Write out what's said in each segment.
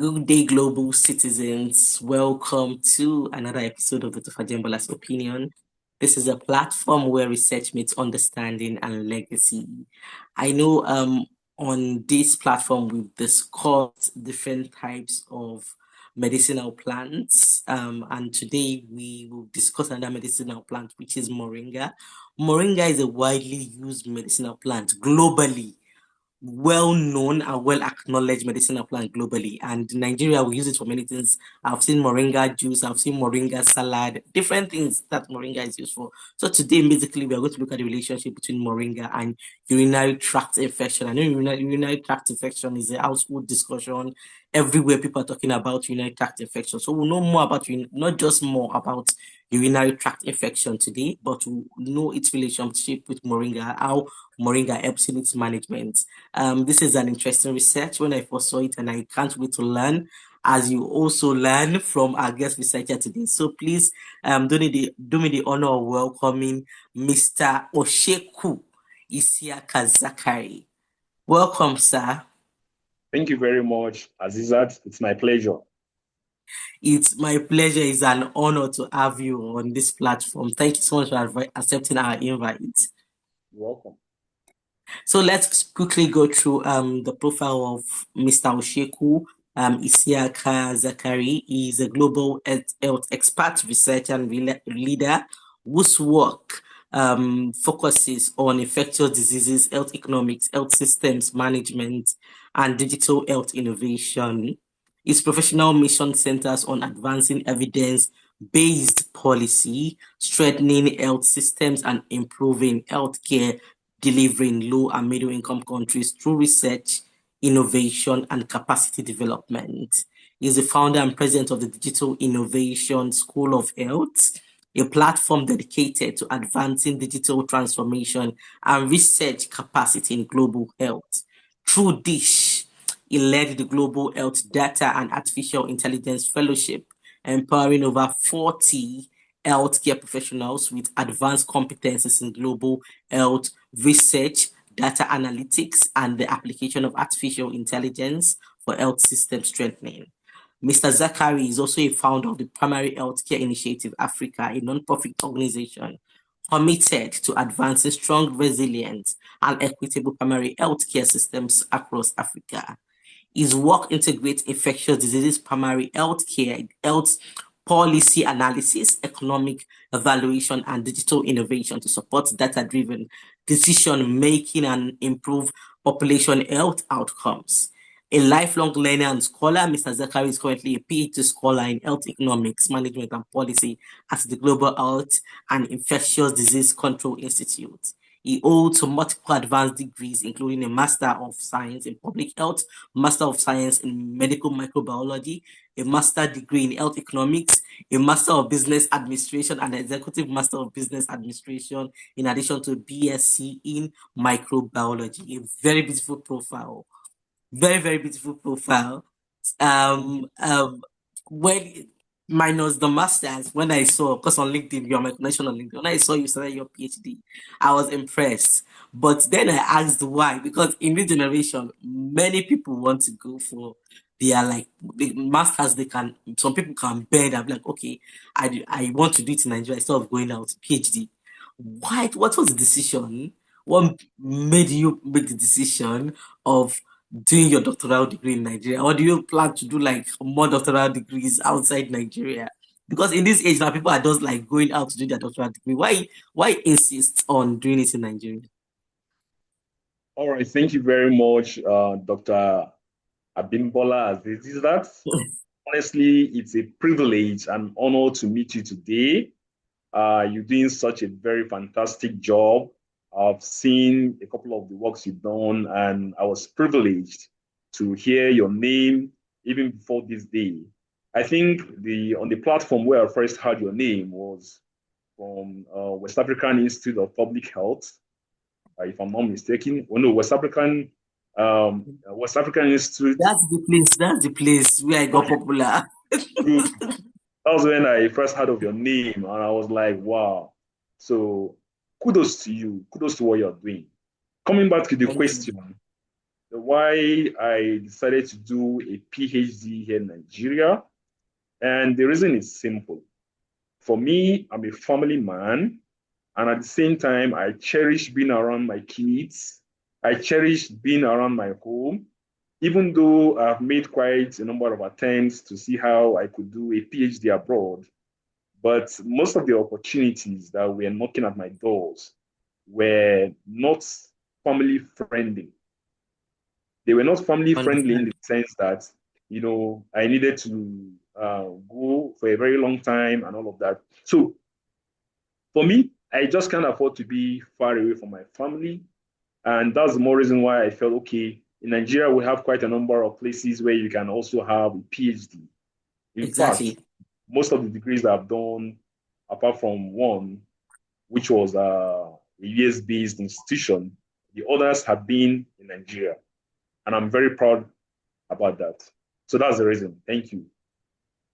Good day, global citizens. Welcome to another episode of Dr. Fajembola'S Opinion. This is a platform where research meets understanding and legacy. I know on this platform we've discussed different types of medicinal plants, and today we will discuss another medicinal plant, which is Moringa. Moringa is a widely used medicinal plant globally, well known and well acknowledged medicinal plant globally. And in Nigeria, we use it for many things. I've seen moringa juice, I've seen moringa salad, different things that moringa is used for. So today, basically, we are going to look at the relationship between moringa and urinary tract infection. I know urinary tract infection is a household discussion. Everywhere people are talking about urinary tract infection. So we'll know more about, not just more about urinary tract infection today, but we'll know its relationship with moringa, how moringa helps in its management. This is an interesting research when I first saw it, and I can't wait to learn as you also learn from our guest researcher today. So please do me the honor of welcoming Mr. Osheku Isiaka Zakari. Welcome, sir. Thank you very much, Azeezat. It's my pleasure. It's my pleasure. It's an honor to have you on this platform. Thank you so much for accepting our invite. You're welcome. So let's quickly go through the profile of Mr. Osheku Isiaka Zakari. He is a global health expert, researcher, and leader whose work focuses on infectious diseases, health economics, health systems management, and digital health innovation. His professional mission centers on advancing evidence-based policy, strengthening health systems, and improving healthcare delivery in low and middle income countries through research, innovation, and capacity development. He is the founder and president of the Digital Innovation School of Health, a platform dedicated to advancing digital transformation and research capacity in global health. Through this, he led the Global Health Data and Artificial Intelligence Fellowship, empowering over 40 healthcare professionals with advanced competencies in global health research, data analytics, and the application of artificial intelligence for health system strengthening. Mr. Zakari is also a founder of the Primary Healthcare Initiative Africa, a non-profit organization committed to advancing strong, resilient, and equitable primary healthcare systems across Africa. His work integrates infectious diseases, primary healthcare, health policy analysis, economic evaluation, and digital innovation to support data-driven decision making and improve population health outcomes. A lifelong learner and scholar, Mr. Zakari is currently a PhD scholar in health economics, management, and policy at the Global Health and Infectious Disease Control Institute. He holds multiple advanced degrees, including a Master of Science in Public Health, Master of Science in Medical Microbiology, a Master degree in Health Economics, a Master of Business Administration, and an Executive Master of Business Administration, in addition to a BSc in Microbiology. A very beautiful profile. Very, very beautiful profile. Um, um, when minus the masters, when I saw, because on LinkedIn, you're my connection on LinkedIn, when I saw you started your PhD, I was impressed. But then I asked why, because in this generation, many people want to go for their like the masters. They can, some people can bear that, like, okay, I want to do it in Nigeria instead of going out PhD. Why? What was the decision? What made you make the decision of doing your doctoral degree in Nigeria, or do you plan to do like more doctoral degrees outside Nigeria? Because in this age now, people are just like going out to do their doctoral degree. Why insist on doing it in Nigeria? All right. Thank you very much, Dr. Abimbola. Is that honestly, it's a privilege and honor to meet you today. You're doing such a very fantastic job. I've seen a couple of the works you've done, and I was privileged to hear your name even before this day. I think the on the platform where I first heard your name was from West African Institute of Public Health, if I'm not mistaken. Oh no, West African Institute. That's the place. That's the place where I got Okay, popular. good. That was when I first heard of your name, and I was like, wow. So kudos to you. Kudos to what you're doing. Coming back to the Thank you. question, why I decided to do a PhD here in Nigeria. And the reason is simple. For me, I'm a family man. And at the same time, I cherish being around my kids. I cherish being around my home, even though I've made quite a number of attempts to see how I could do a PhD abroad. But most of the opportunities that were knocking at my doors were not family friendly. They were not family friendly in Understand. the sense that, I needed to go for a very long time and all of that. So for me, I just can't afford to be far away from my family. And that's the more reason why I felt okay. In Nigeria, we have quite a number of places where you can also have a PhD. In fact, Exactly. most of the degrees I've done, apart from one, which was a US based institution, the others have been in Nigeria. And I'm very proud about that. So that's the reason. Thank you.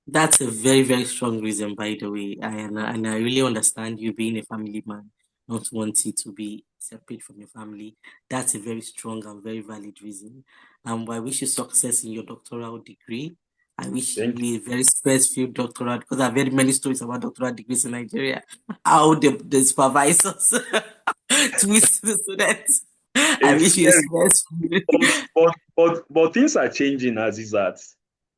That's a very, very strong reason, by the way. And I really understand you being a family man, not wanting to be separate from your family. That's a very strong and very valid reason. I wish you success in your doctoral degree. I wish Thank you a very stress-filled doctoral because I've heard many stories about doctoral degrees in Nigeria. How the supervisors twist the students. you. I It's wish you a scary, stress-free. but things are changing as is that.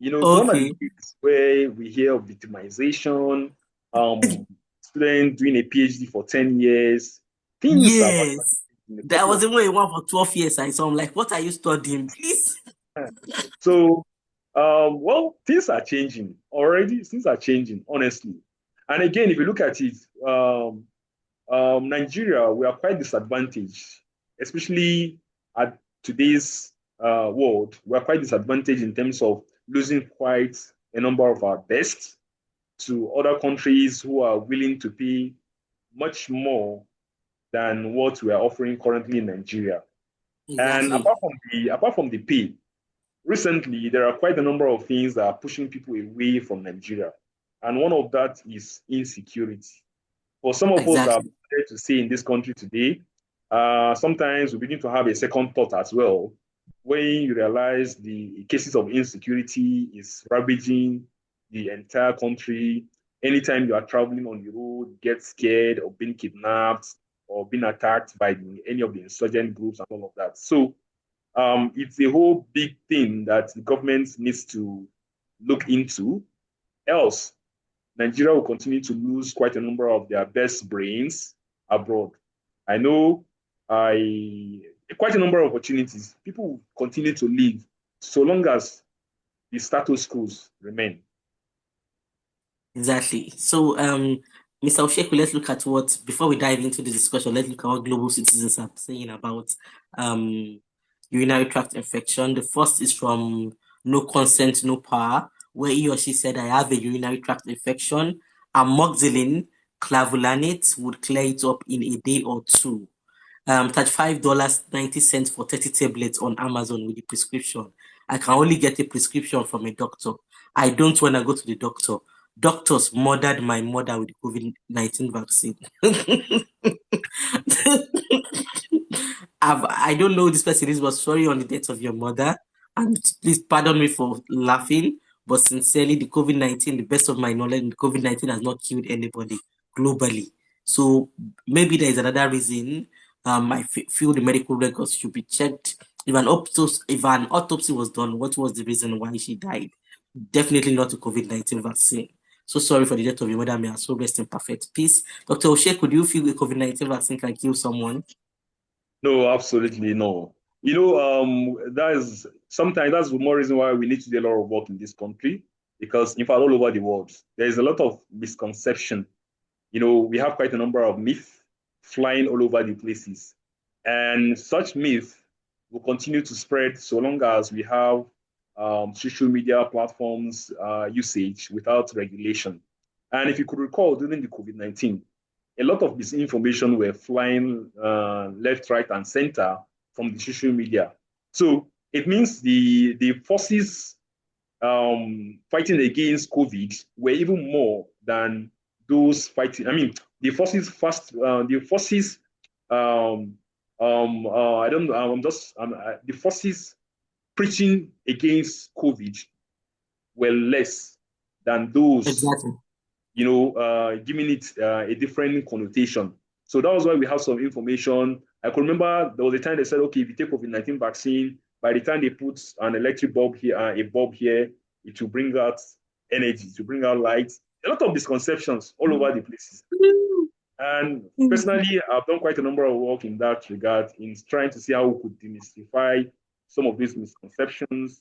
Gone are the Okay. days where we hear of victimization, um, student doing a PhD for 10 years. Things have actually Yes. changed in a There couple was of even a one for 12 years. I saw. I'm like, what are you studying? Please. years. So, well, things are changing already. Things are changing, honestly. And again, if you look at it, Nigeria, we are quite disadvantaged, especially at today's world. We are quite disadvantaged in terms of losing quite a number of our best to other countries who are willing to pay much more than what we are offering currently in Nigeria. And Exactly. apart from the pay, recently there are quite a number of things that are pushing people away from Nigeria. And one of that is insecurity. For some of us that are Exactly. here to stay in this country today, sometimes we begin to have a second thought as well when you realize the cases of insecurity is ravaging the entire country. Anytime you are traveling on the road, get scared of being kidnapped or being attacked by any of the insurgent groups and all of that. So it's a whole big thing that the government needs to look into. Else, Nigeria will continue to lose quite a number of their best brains abroad. I know I quite a number of opportunities. People will continue to leave so long as the status quo remain. Exactly. So, Mr. Osheku, let's look at what, before we dive into the discussion, let's look at what global citizens are saying about um, urinary tract infection. The first is from No Consent, No Power, where he or she said, I have a urinary tract infection. Amoxicillin, clavulanate would clear it up in a day or two. $35.90 for 30 tablets on Amazon with the prescription. I can only get a prescription from a doctor. I don't want to go to the doctor. Doctors murdered my mother with the COVID-19 vaccine. I don't know who this person is, but sorry on the death of your mother. And please pardon me for laughing. But sincerely, the COVID-19, the best of my knowledge, the COVID-19 has not killed anybody globally. So maybe there is another reason. I feel the medical records should be checked. If an autopsy was done, what was the reason why she died? Definitely not the COVID-19 vaccine. So sorry for the death of your mother. May her soul rest in perfect peace. Dr. O'Shea, could you feel the COVID-19 vaccine can kill someone? No, absolutely no. That is sometimes that's the more reason why we need to do a lot of work in this country because in fact all over the world there is a lot of misconception. We have quite a number of myths flying all over the places. And such myths will continue to spread so long as we have social media platforms usage without regulation. And if you could recall during the COVID-19, a lot of misinformation were flying left, right, and center from the social media. So it means the forces fighting against COVID were even more than those fighting. I mean, the forces um, I don't know. The forces preaching against COVID were less than those, Exactly. giving it a different connotation. So that was why we have some information. I can remember there was a time they said, okay, if you take COVID-19 vaccine, by the time they put an electric bulb here, a bulb here, it will bring out energy, to bring out light. A lot of misconceptions all over the places. And personally, I've done quite a number of work in that regard in trying to see how we could demystify some of these misconceptions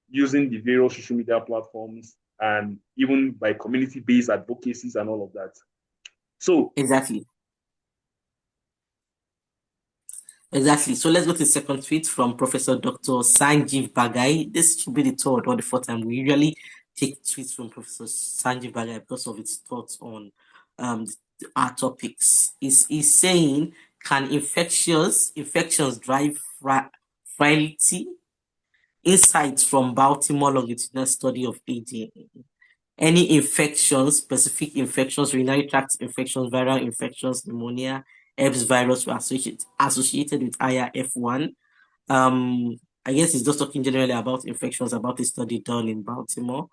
using the various social media platforms and even by community-based advocacies and all of that. So, Exactly. Exactly. So let's go to the second tweet from Professor Dr. Sanjeev Bagai. This should be the third or the fourth time. We usually take tweets from Professor Sanjeev Bagai because of its thoughts on um, our topics. Is saying, can infections drive frailty? Insights from Baltimore longitudinal study of aging. Any infections, specific infections, urinary tract infections, viral infections, pneumonia, Herpes virus were associated with higher F1. I guess it's just talking generally about infections, about a study done in Baltimore.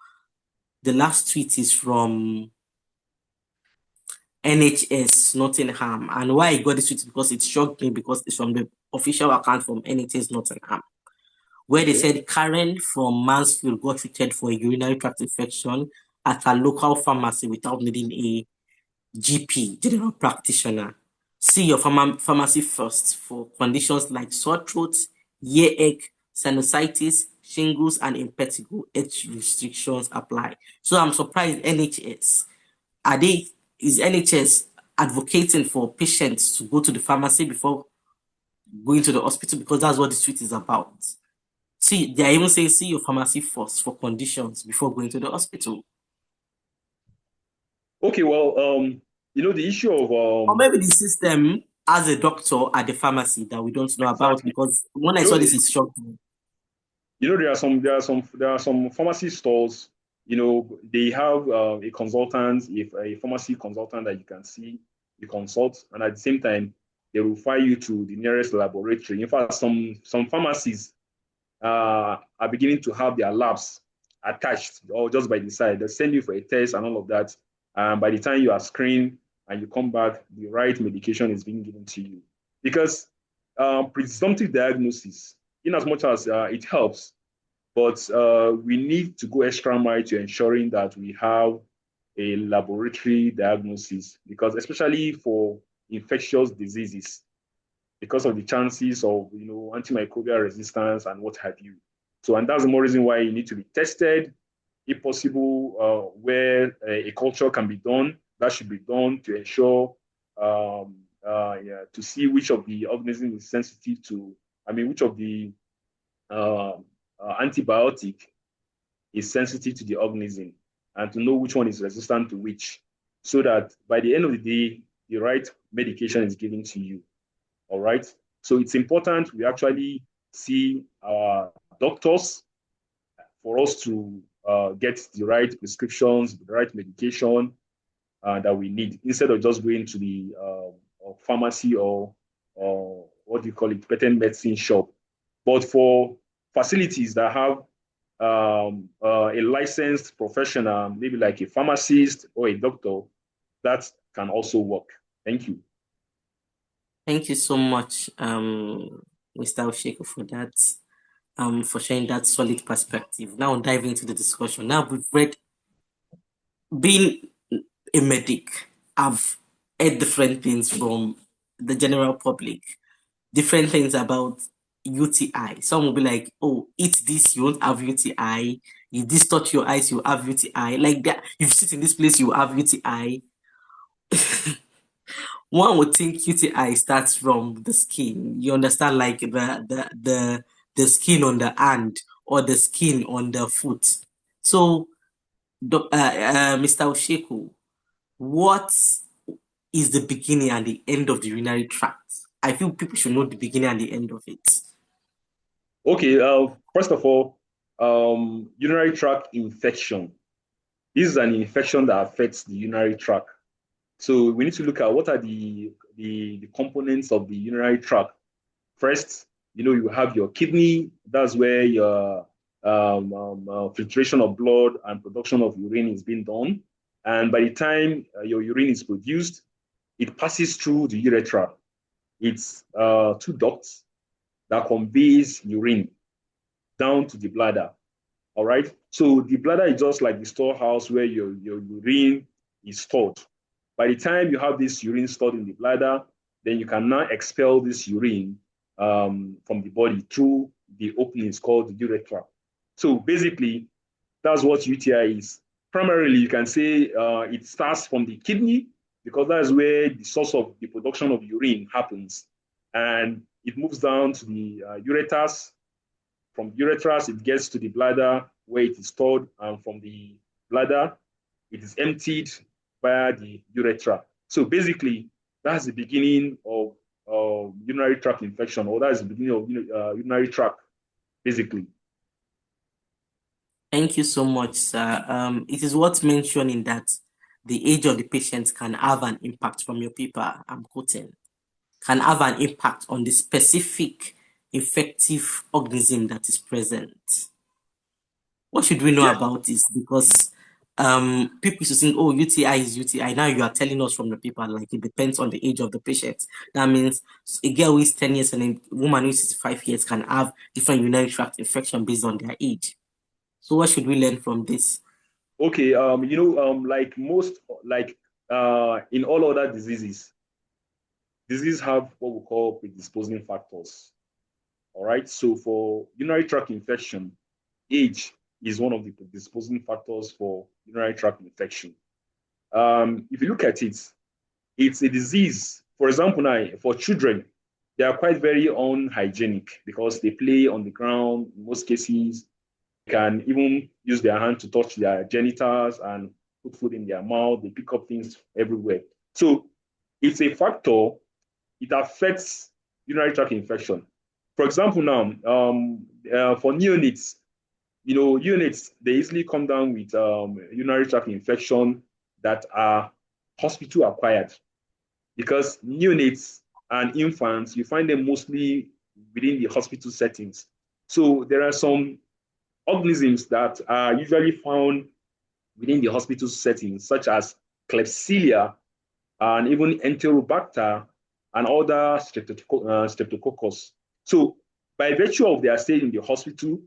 The last tweet is from NHS Nottingham. And why I got this tweet because it shocked me because it's from the official account from NHS Nottingham, where they okay. said Karen from Mansfield got treated for a urinary tract infection at a local pharmacy without needing a GP, general practitioner. See your pharmacy first for conditions like sore throat, earache, sinusitis, shingles, and impetigo. Age restrictions apply. So I'm surprised NHS are they is NHS advocating for patients to go to the pharmacy before going to the hospital because that's what the tweet is about. See, they are even saying see your pharmacy first for conditions before going to the hospital. Okay, well, the issue of Or maybe the system has a doctor at the pharmacy that we don't know about exactly, because when I you know, saw the, this, it shocked me. there are some pharmacy stores. They have a consultant, if a pharmacy consultant that you can see, you consult, and at the same time, they will refer you to the nearest laboratory. In fact, some pharmacies are beginning to have their labs attached or just by the side. They send you for a test and all of that. And by the time you are screened and you come back, the right medication is being given to you. Because presumptive diagnosis, in as much as it helps, but we need to go extra mile to ensuring that we have a laboratory diagnosis because especially for infectious diseases, because of the chances of antimicrobial resistance and what have you. So, and that's the more reason why you need to be tested, if possible, where a culture can be done. That should be done to ensure, to see which of the organism is sensitive to. I mean, which of the uh, antibiotic is sensitive to the organism, and to know which one is resistant to which, so that by the end of the day, the right medication is given to you. All right. So it's important we actually see our doctors for us to get the right prescriptions, the right medication that we need, instead of just going to the pharmacy or what do you call it, patent medicine shop. But for facilities that have a licensed professional, maybe like a pharmacist or a doctor, that can also work. Thank you. Thank you so much, Mr. Osheku, for that, for sharing that solid perspective. Now diving into the discussion. Now we've read, being a medic, I've heard different things from the general public, different things about UTI. Some will be like, oh, eat this, you won't have UTI. You distort your eyes, you have UTI. Like that, if you sit in this place, you have UTI. One would think UTI starts from the skin. You understand, like the skin on the hand or the skin on the foot. So, Mr. Osheku, what is the beginning and the end of the urinary tract? I feel people should know the beginning and the end of it. Okay, first of all, urinary tract infection. This is an infection that affects the urinary tract. So we need to look at what are the components of the urinary tract. First, you have your kidney. That's where your filtration of blood and production of urine is being done. And by the time your urine is produced, it passes through the urethra. It's two ducts that conveys urine down to the bladder. All right. So the bladder is just like the storehouse where your urine is stored. By the time you have this urine stored in the bladder, then you can now expel this urine from the body through the openings called the urethra. So basically, that's what UTI is. Primarily, you can say it starts from the kidney because that's where the source of the production of urine happens. And it moves down to the ureters. From the ureters, it gets to the bladder where it is stored. And from the bladder, it is emptied via the urethra. So basically, that's the beginning of urinary tract infection, or that's the beginning of urinary tract, basically. Thank you so much, sir. It is worth mentioning that the age of the patient can have an impact from your paper, I'm quoting, can have an impact on the specific infective organism that is present. What should we know Yeah. about this? Because people used to think, oh, UTI is UTI. Now you are telling us from the paper, like it depends on the age of the patient. That means a girl who is 10 years and a woman who is 65 years can have different urinary tract infection based on their age. So what should we learn from this? Okay. Like most, like in all other diseases have what we call predisposing factors. All right. So for urinary tract infection, age is one of the predisposing factors for urinary tract infection. If you look at it, it's a disease. For example, now for children, they are quite very unhygienic because they play on the ground. In most cases, they can even use their hand to touch their genitals and put food in their mouth. They pick up things everywhere. So it's a factor. It affects urinary tract infection. For example, now for neonates, units, they easily come down with urinary tract infection that are hospital acquired because neonates and infants, you find them mostly within the hospital settings. So there are some organisms that are usually found within the hospital settings, such as Klebsiella and even Enterobacter and other streptococcus. So by virtue of their stay in the hospital,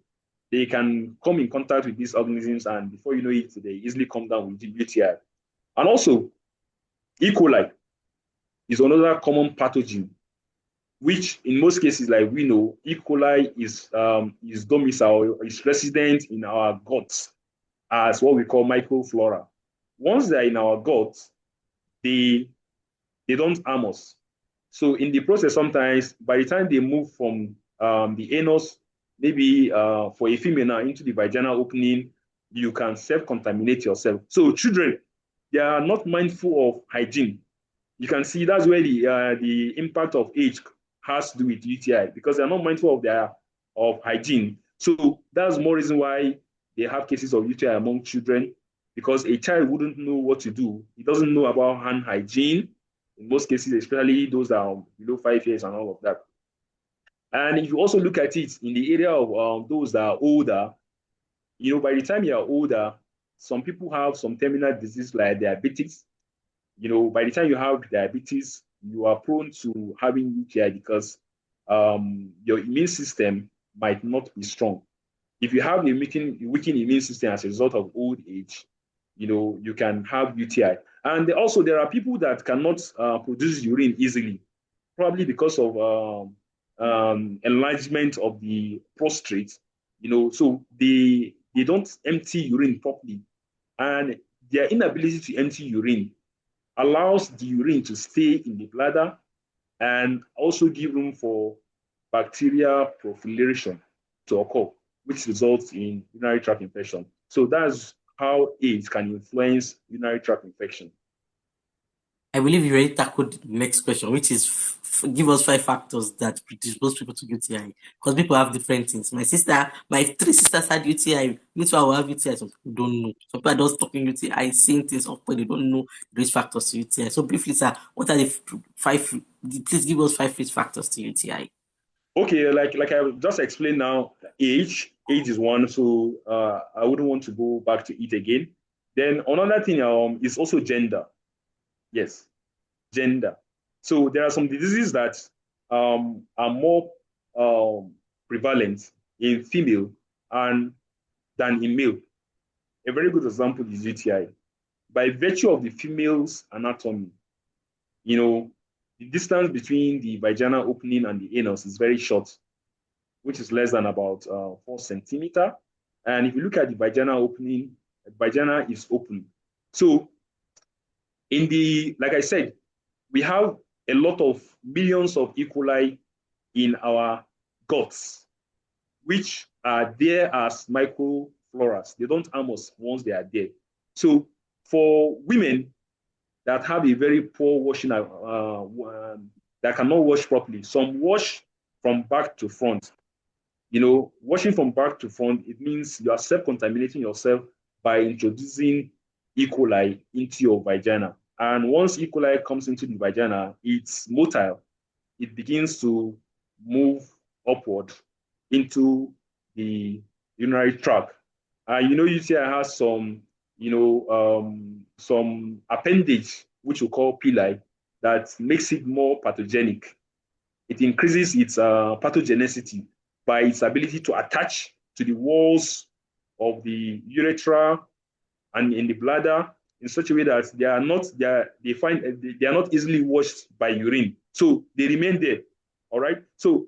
they can come in contact with these organisms, and before you know it, they easily come down with the UTI. And also, E. coli is another common pathogen, which in most cases, like we know, E. coli is domicile, is resident in our guts as what we call microflora. Once they're in our guts, they don't harm us. So in the process, sometimes by the time they move from the anus, maybe for a female now into the vaginal opening, you can self-contaminate yourself. So children, they are not mindful of hygiene. You can see that's where the impact of age has to do with UTI because they're not mindful of hygiene. So that's more reason why they have cases of UTI among children because a child wouldn't know what to do. He doesn't know about hand hygiene in most cases, especially those that are below 5 years and all of that. And if you also look at it in the area of those that are older, by the time you're older, some people have some terminal disease like diabetes. By the time you have diabetes, you are prone to having UTI because your immune system might not be strong. If you have a weakened immune system as a result of old age, you can have UTI. And also, there are people that cannot produce urine easily, probably because of enlargement of the prostate. So they don't empty urine properly, and their inability to empty urine allows the urine to stay in the bladder and also give room for bacterial proliferation to occur, which results in urinary tract infection. So that's how age can influence urinary tract infection. I believe you already tackled the next question, which is give us 5 factors that predispose people to UTI. Because people have different things. My 3 sisters had UTI. Me too, I will have UTI. Some people don't know. Some people are just talking UTI, saying things off, but they don't know the risk factors to UTI. So briefly, sir, what are the 5? Please give us 5 risk factors to UTI. Okay, like I just explained now, age is one, so I wouldn't want to go back to it again. Then another thing is also gender. Yes, gender. So there are some diseases that are more prevalent in female and than in male. A very good example is UTI. By virtue of the female's anatomy, you know, the distance between the vaginal opening and the anus is very short, which is less than about 4 centimeter. And if you look at the vaginal opening, the vagina is open. So like I said, we have a lot of millions of E. coli in our guts, which are there as microfloras. They don't harm us once they are there. So for women that have a very poor washing, that cannot wash properly, some wash from back to front. Washing from back to front, it means you are self-contaminating yourself by introducing E. coli into your vagina. And once E. coli comes into the vagina, it's motile. It begins to move upward into the urinary tract. UTI has some appendage, which we call pili, that makes it more pathogenic. It increases its pathogenicity by its ability to attach to the walls of the urethra and in the bladder in such a way that they are not easily washed by urine. So they remain there. All right. So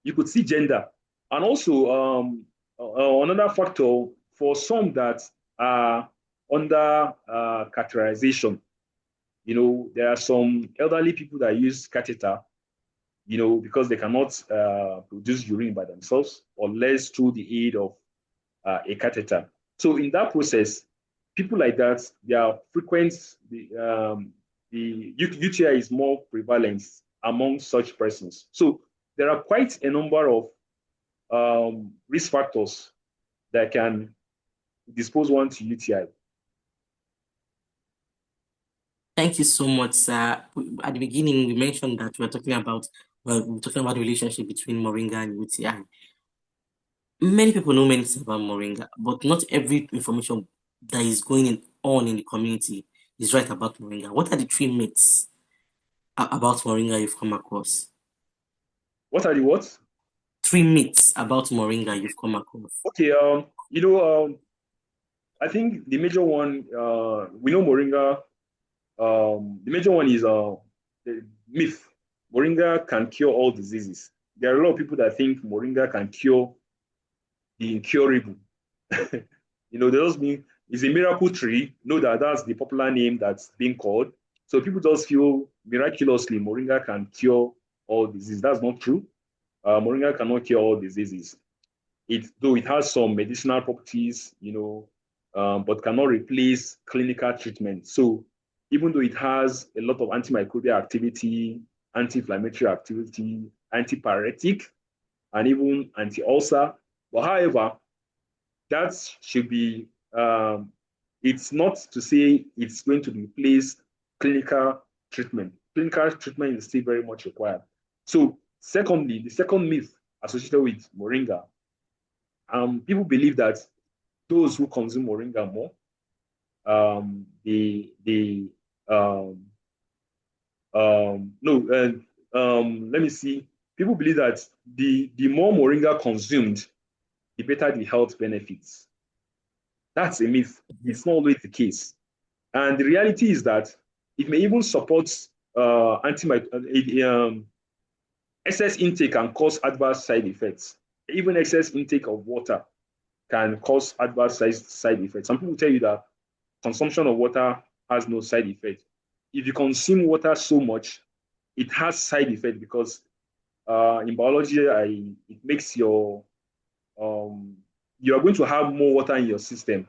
you could see gender. And also another factor for some that are under catheterization. There are some elderly people that use catheter because they cannot produce urine by themselves unless through the aid of a catheter. So in that process, people like that, their the UTI is more prevalent among such persons. So there are quite a number of risk factors that can dispose one to UTI. Thank you so much, sir. At the beginning, we mentioned that we're talking about the relationship between Moringa and UTI. Many people know many things about Moringa, but not every information that is on in the community is right about Moringa. What are the three myths about Moringa you've come across? What are the what? Three myths about Moringa you've come across. Okay, I think the major one, we know Moringa. The major one is the myth. Moringa can cure all diseases. There are a lot of people that think Moringa can cure the incurable. That doesn't mean it's a miracle tree. Know that that's the popular name that's being called. So people just feel miraculously Moringa can cure all diseases. That's not true. Moringa cannot cure all diseases. Though it has some medicinal properties, but cannot replace clinical treatment. So even though it has a lot of antimicrobial activity, anti-inflammatory activity, antipyretic, and even anti-ulcer, but however, that should be, it's not to say it's going to replace clinical treatment. Clinical treatment is still very much required. So secondly, the second myth associated with Moringa, people believe that those who consume Moringa more, they no, let me see. People believe that the more Moringa consumed, the better the health benefits. That's a myth. It's not always the case. And the reality is that it may even support excess intake can cause adverse side effects. Even excess intake of water can cause adverse side effects. Some people tell you that consumption of water has no side effect. If you consume water so much, it has side effect because in biology, it makes you are going to have more water in your system.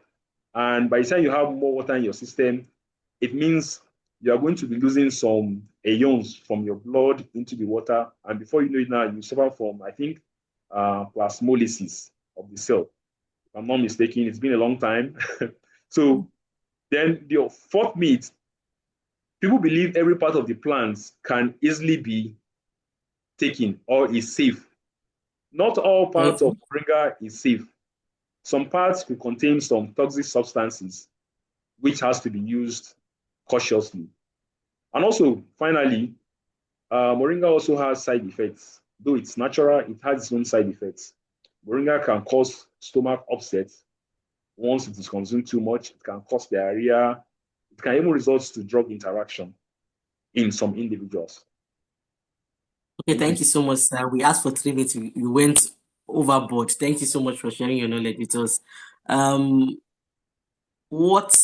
And by the time you have more water in your system, it means you are going to be losing some ions from your blood into the water. And before you know it now, you suffer from, I think, plasmolysis of the cell. If I'm not mistaken, it's been a long time. So then the fourth myth, people believe every part of the plants can easily be taken or is safe Not all parts of Okay. moringa is safe. Some parts could contain some toxic substances, which has to be used cautiously. And also, finally, moringa also has side effects. Though it's natural, it has its own side effects. Moringa can cause stomach upset. Once it is consumed too much, it can cause diarrhea. It can even result to drug interaction in some individuals. Okay, Thank you. thank you so much, sir. We asked for 3 minutes. You went overboard. Thank you so much for sharing your knowledge with us. Um, what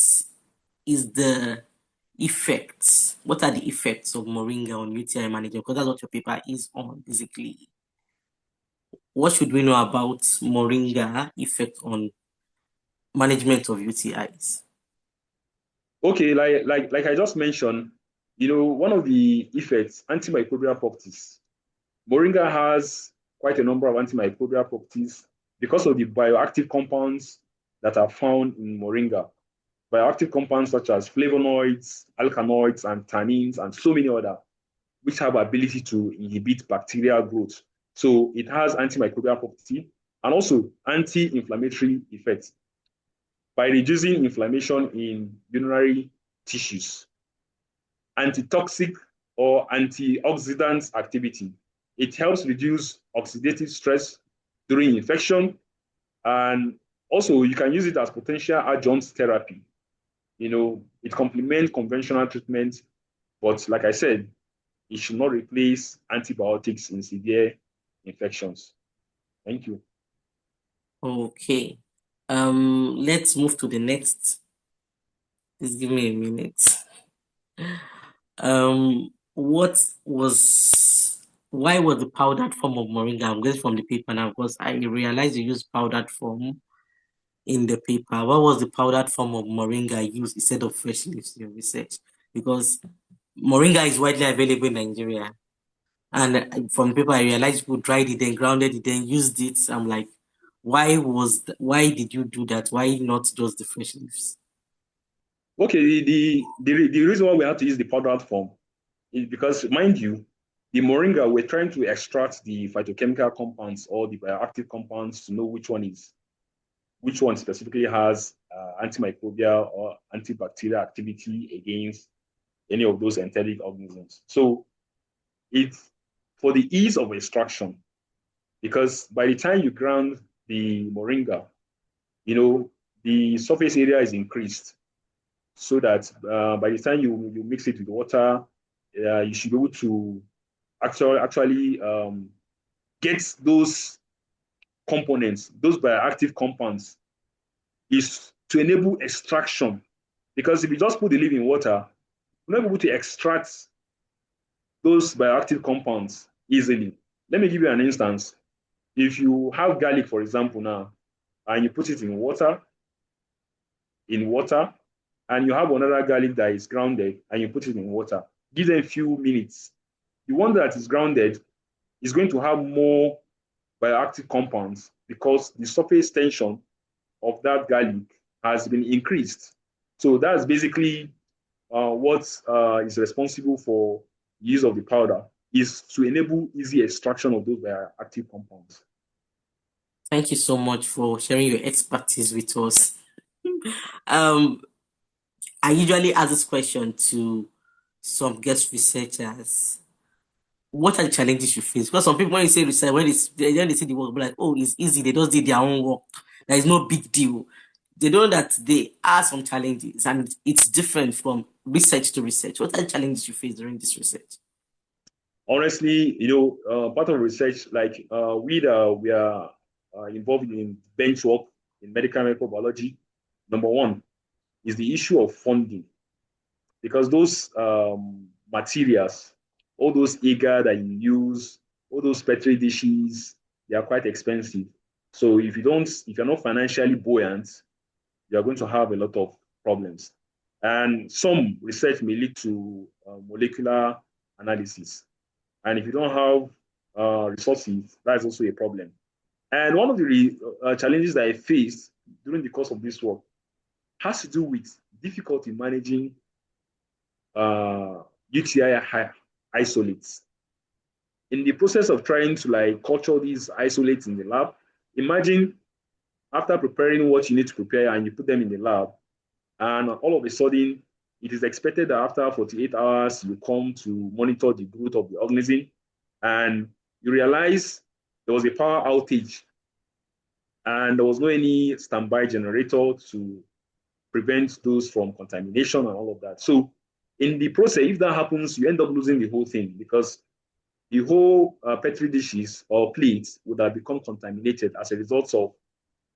is the effects? What are the effects of Moringa on UTI management? Because that's what your paper is on, basically. What should we know about Moringa effect on management of UTIs? Okay, like I just mentioned, one of the effects, antimicrobial properties. Moringa has quite a number of antimicrobial properties because of the bioactive compounds that are found in moringa. Bioactive compounds such as flavonoids, alkaloids, and tannins, and so many other, which have ability to inhibit bacterial growth. So it has antimicrobial property and also anti-inflammatory effects by reducing inflammation in urinary tissues, antitoxic or antioxidant activity. It helps reduce oxidative stress during infection. And also, you can use it as potential adjunct therapy. It complements conventional treatment, but like I said, it should not replace antibiotics in severe infections. Thank you. Okay. Let's move to the next. Please give me a minute. What was why was the powdered form of moringa? I'm going from the paper now because I realized you used powdered form in the paper. What was the powdered form of moringa used instead of fresh leaves in your research? Because moringa is widely available in Nigeria. And from the paper, I realized people dried it, then grounded it, then used it. I'm like, why did you do that? Why not just the fresh leaves? Okay, the reason why we have to use the powdered form is because, mind you, the moringa, we're trying to extract the phytochemical compounds or the bioactive compounds to know which one specifically has antimicrobial or antibacterial activity against any of those enteric organisms. So it's for the ease of extraction, because by the time you ground the moringa, the surface area is increased so that by the time you mix it with water, you should be able to actually get those components, those bioactive compounds, is to enable extraction. Because if you just put the leaf in water, you're not able to extract those bioactive compounds easily. Let me give you an instance. If you have garlic, for example, now, and you put it in water, and you have another garlic that is grounded, and you put it in water, give them a few minutes. The one that is grounded is going to have more bioactive compounds because the surface tension of that garlic has been increased. So that's basically what is responsible for use of the powder, is to enable easy extraction of those bioactive compounds. Thank you so much for sharing your expertise with us. Um, I usually ask this question to some guest researchers. What are the challenges you face? Because some people, when you say research, when they see the work, be like, oh, it's easy. They just did their own work. There is no big deal. They know that there are some challenges, and it's different from research to research. What are the challenges you face during this research? Honestly, part of research, like we are involved in bench work in medical microbiology. Number one is the issue of funding, because those materials, all those agar that you use, all those petri dishes, they are quite expensive. So if you're not financially buoyant, you are going to have a lot of problems. And some research may lead to molecular analysis. And if you don't have resources, that's also a problem. And one of the challenges that I faced during the course of this work has to do with difficulty managing UTI isolates. in the process of trying to like culture these isolates in the lab, imagine after preparing what you need to prepare and you put them in the lab, and all of a sudden, it is expected that after 48 hours, you come to monitor the growth of the organism, and you realize there was a power outage and there was no any standby generator to prevent those from contamination and all of that. So in the process, if that happens, you end up losing the whole thing because the whole petri dishes or plates would have become contaminated as a result of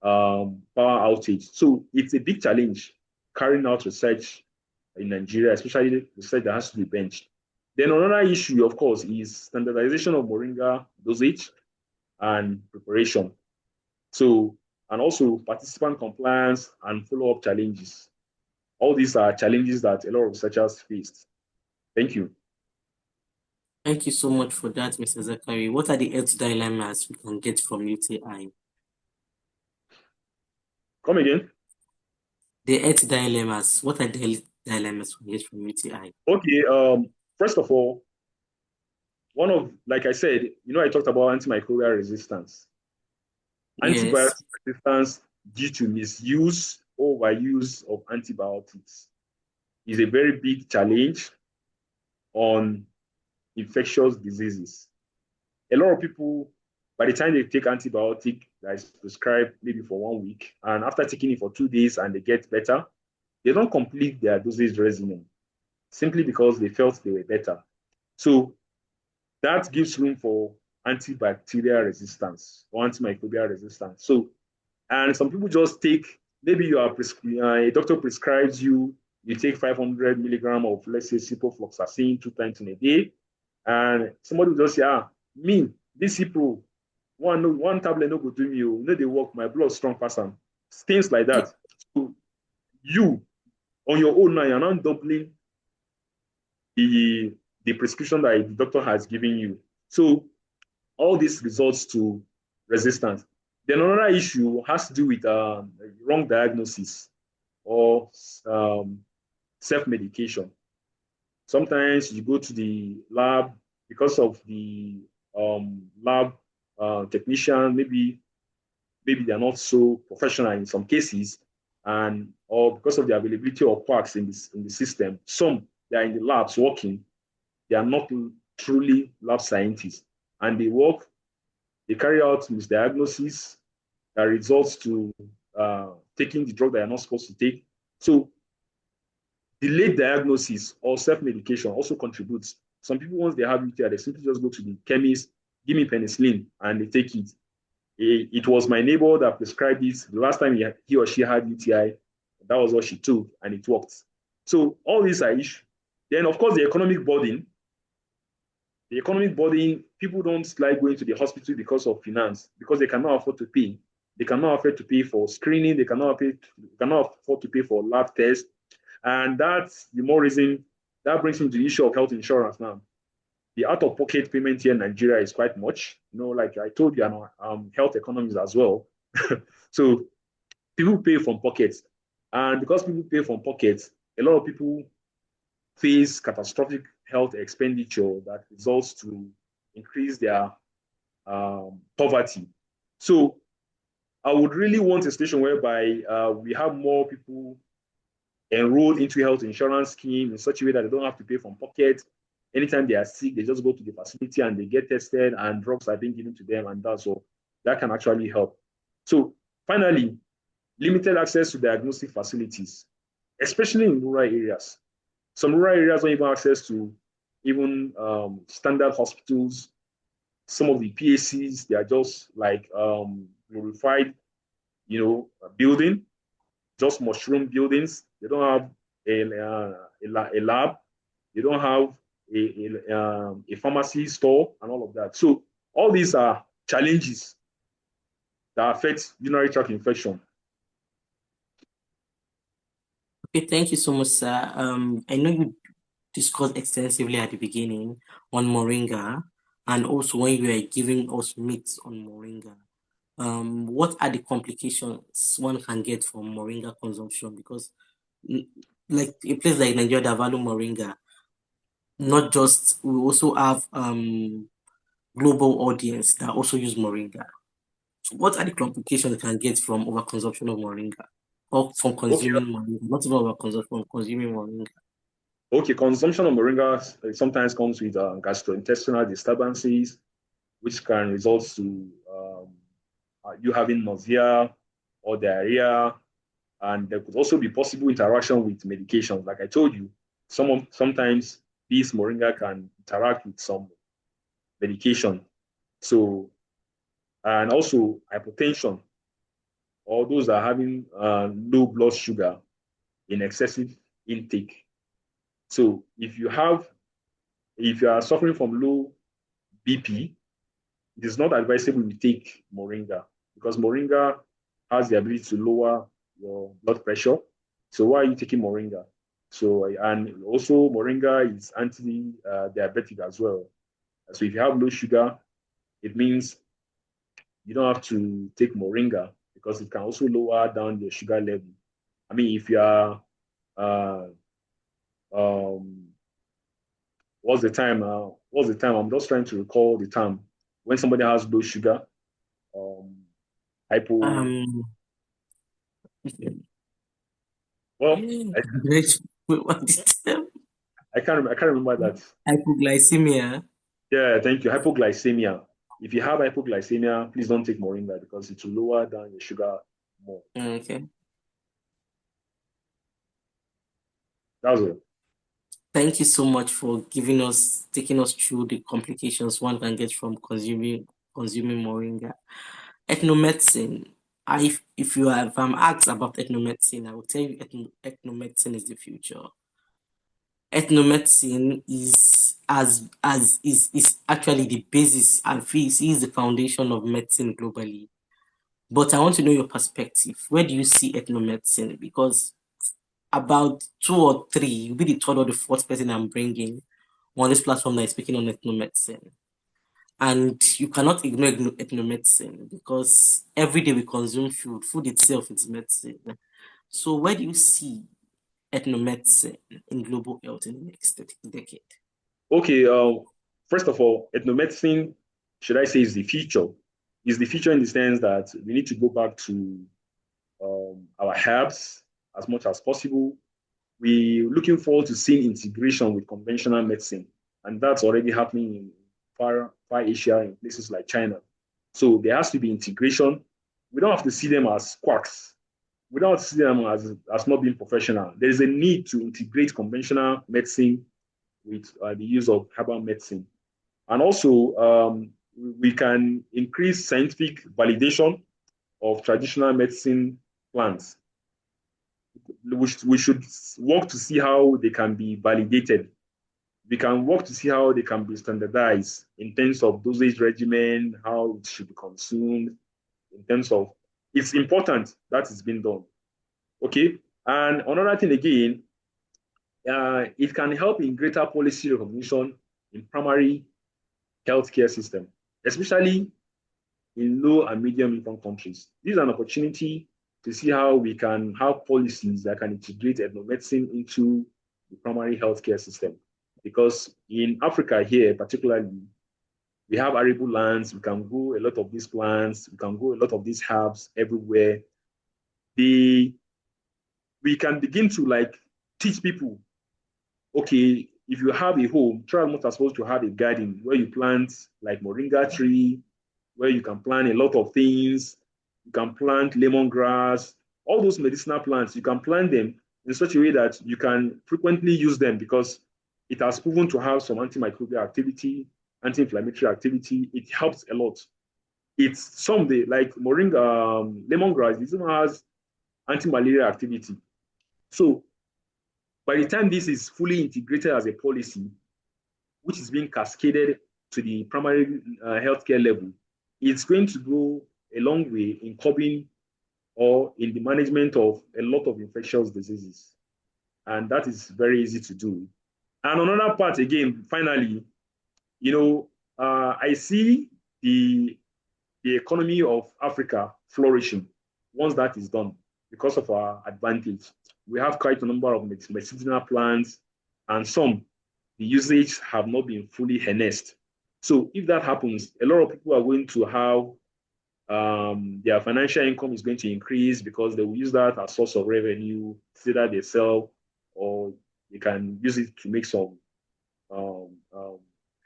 power outage. So it's a big challenge carrying out research in Nigeria, especially research that has to be benched. Then another issue, of course, is standardization of Moringa dosage and preparation. So, and also participant compliance and follow-up challenges. All these are challenges that a lot of researchers faced. Thank you. Thank you so much for that, Mr. Zakari. What are the health dilemmas we can get from UTI? Come again. The health dilemmas. What are the health dilemmas we get from UTI? Okay. First of all, one of, like I said, I talked about antimicrobial resistance. Yes. Antibiotic resistance due to misuse or overuse of antibiotics is a very big challenge on infectious diseases. A lot of people, by the time they take antibiotic that is prescribed maybe for 1 week, and after taking it for 2 days and they get better, they don't complete their dosage regimen simply because they felt they were better. So that gives room for antibacterial resistance or antimicrobial resistance. So, and some people just take, maybe a doctor prescribes you take 500 milligram of, let's say, ciprofloxacin 2 times in a day, and somebody will just say, me, this Cipro, one tablet no go do me, they work, my blood strong faster. Things like that. So you, on your own now, you're not doubling the, the prescription that the doctor has given you. So all this results to resistance. Then another issue has to do with wrong diagnosis or self-medication. Sometimes you go to the lab because of the lab technician, maybe they're not so professional in some cases, and or because of the availability of quacks in the system. Some they are in the labs working, they are not truly lab scientists, and they carry out misdiagnosis that results to taking the drug that you're not supposed to take. So delayed diagnosis or self-medication also contributes. Some people, once they have UTI, they simply just go to the chemist, give me penicillin, and they take it. It was my neighbor that prescribed this. The last time he or she had UTI, that was what she took, and it worked. So all these are issues. Then, of course, the economic burden. The economic burden, people don't like going to the hospital because of finance, because they cannot afford to pay. They cannot afford to pay for screening. They cannot afford to pay for lab tests. And that's the more reason that brings me to the issue of health insurance now. The out-of-pocket payment here in Nigeria is quite much. Like I told you, health economies as well. So people pay from pockets. And because people pay from pockets, a lot of people face catastrophic health expenditure that results to increase their poverty. So I would really want a situation whereby we have more people enrolled into health insurance scheme in such a way that they don't have to pay from pocket. Anytime they are sick, they just go to the facility and they get tested and drugs are being given to them, and that's all. That can actually help. So finally, limited access to diagnostic facilities, especially in rural areas. Some rural areas don't even have access to even standard hospitals. Some of the PACs, they are just like glorified, building, just mushroom buildings. They don't have a lab. They don't have a pharmacy store and all of that. So all these are challenges that affect urinary tract infection. Okay, thank you so much, sir. I know you discussed extensively at the beginning on Moringa, and also when you were giving us myths on Moringa. What are the complications one can get from Moringa consumption? Because like a place like Nigeria that value Moringa, not just we also have global audience that also use Moringa. So what are the complications they can get from overconsumption of Moringa or from Okay, consuming Moringa? Not even overconsumption, from consuming Moringa. okay. Consumption of moringa sometimes comes with gastrointestinal disturbances, which can result to you having nausea or diarrhea, and there could also be possible interaction with medications. Like I told you, sometimes this moringa can interact with some medication. So, and also hypertension, or those that are having low blood sugar in excessive intake. So, if you are suffering from low BP, it is not advisable you take moringa because moringa has the ability to lower your blood pressure. So why are you taking moringa? So and also moringa is anti-diabetic as well. So if you have low sugar, it means you don't have to take moringa because it can also lower down your sugar level. I mean, if you are uh, um, what's the time? What's the time? I'm just trying to recall the time when somebody has low sugar. Um, hypo. Um, Well, I, wait, what is it? I can't remember that. Hypoglycemia. Yeah, thank you. Hypoglycemia. If you have hypoglycemia, please don't take moringa because it will lower down your sugar more. Okay. That's all. Thank you so much for taking us through the complications one can get from consuming moringa. Ethnomedicine. If you have, if I'm asked about ethnomedicine, I will tell you ethnomedicine is the future. Ethnomedicine is actually the basis and is the foundation of medicine globally. But I want to know your perspective. Where do you see ethnomedicine? Because about two or three, you'll be the third or the fourth person I'm bringing on this platform that is speaking on ethnomedicine. And you cannot ignore ethnomedicine because every day we consume food. Food itself is medicine. So where do you see ethnomedicine in global health in the next decade? Okay. First of all, ethnomedicine, should I say, is the future. Is the future in the sense that we need to go back to our herbs as much as possible. We're looking forward to seeing integration with conventional medicine, and that's already happening in far Asia, in places like China. So there has to be integration. We don't have to see them as quacks. We don't have to see them as not being professional. There is a need to integrate conventional medicine with the use of herbal medicine. And also, we can increase scientific validation of traditional medicine plants. We should work to see how they can be validated. We can work to see how they can be standardized in terms of dosage regimen, how it should be consumed, in terms of it's important that it's been done. Okay. And another thing again, it can help in greater policy recognition in primary healthcare system, especially in low and medium income countries. This is an opportunity to see how we can have policies that can integrate ethnomedicine into the primary healthcare system. Because in Africa here, particularly, we have arable lands, we can grow a lot of these plants, we can grow a lot of these herbs everywhere. The we can begin to like teach people, okay, if you have a home, try as much as possible to have a garden where you plant like moringa tree, where you can plant a lot of things. You can plant lemongrass, all those medicinal plants. You can plant them in such a way that you can frequently use them because it has proven to have some antimicrobial activity, anti-inflammatory activity. It helps a lot. It's someday like moringa, lemongrass. It even has anti-malaria activity. So by the time this is fully integrated as a policy, which is being cascaded to the primary healthcare level, it's going to go a long way in curbing or in the management of a lot of infectious diseases. And that is very easy to do. And another part, again, finally, I see the economy of Africa flourishing once that is done because of our advantage. We have quite a number of medicinal plants, and some, the usage have not been fully harnessed. So if that happens, a lot of people are going to have their financial income is going to increase because they will use that as source of revenue, see that they sell, or they can use it to make some um, um,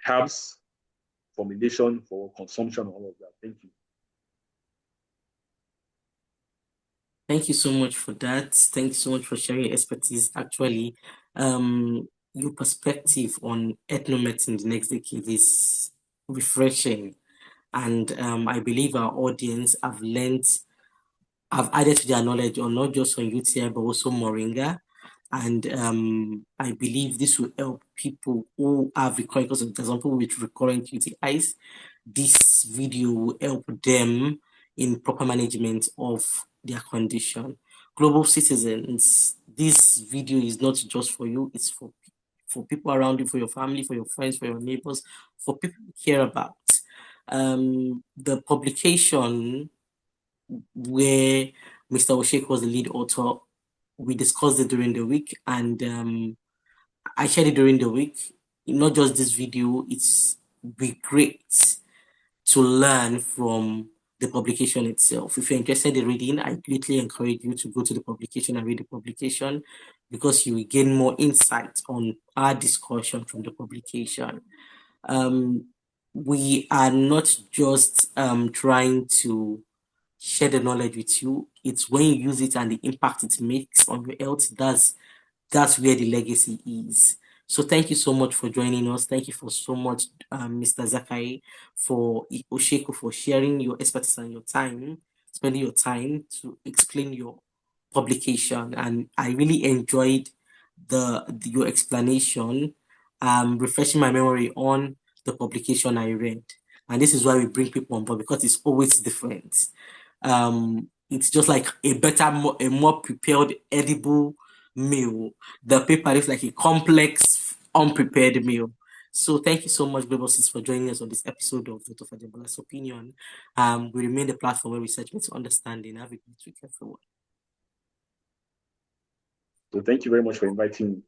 herbs formulation for consumption, all of that. Thank you. Thank you so much for that. Thank you so much for sharing your expertise. Actually, your perspective on ethnomedicine in the next decade is refreshing. And I believe our audience have added to their knowledge on not just on UTI, but also Moringa. And I believe this will help people who have recurrent, because for example, with recurrent UTIs, this video will help them in proper management of their condition. Global citizens, this video is not just for you, it's for people around you, for your family, for your friends, for your neighbors, for people you care about. The publication where Mr. Osheku was the lead author, we discussed it during the week, and I shared it during the week. Not just this video, it's be great to learn from the publication itself. If you're interested in reading, I greatly encourage you to go to the publication and read the publication because you will gain more insight on our discussion from the publication. Um, we are not just trying to share the knowledge with you. It's when you use it and the impact it makes on your health, that's where the legacy is. So thank you so much for joining us. Thank you for so much, Mr. Zakari, for Osheku, for sharing your expertise and your time, spending your time to explain your publication. And I really enjoyed your explanation, refreshing my memory on the publication I read. And this is why we bring people on board because it's always different. It's just like a more prepared edible meal. The paper is like a complex, unprepared meal. So thank you so much, Global Sis, for joining us on this episode of Dr. Fajembola'S Opinion. We remain the platform where research meets understanding. Have a great week, everyone. So thank you very much for inviting me.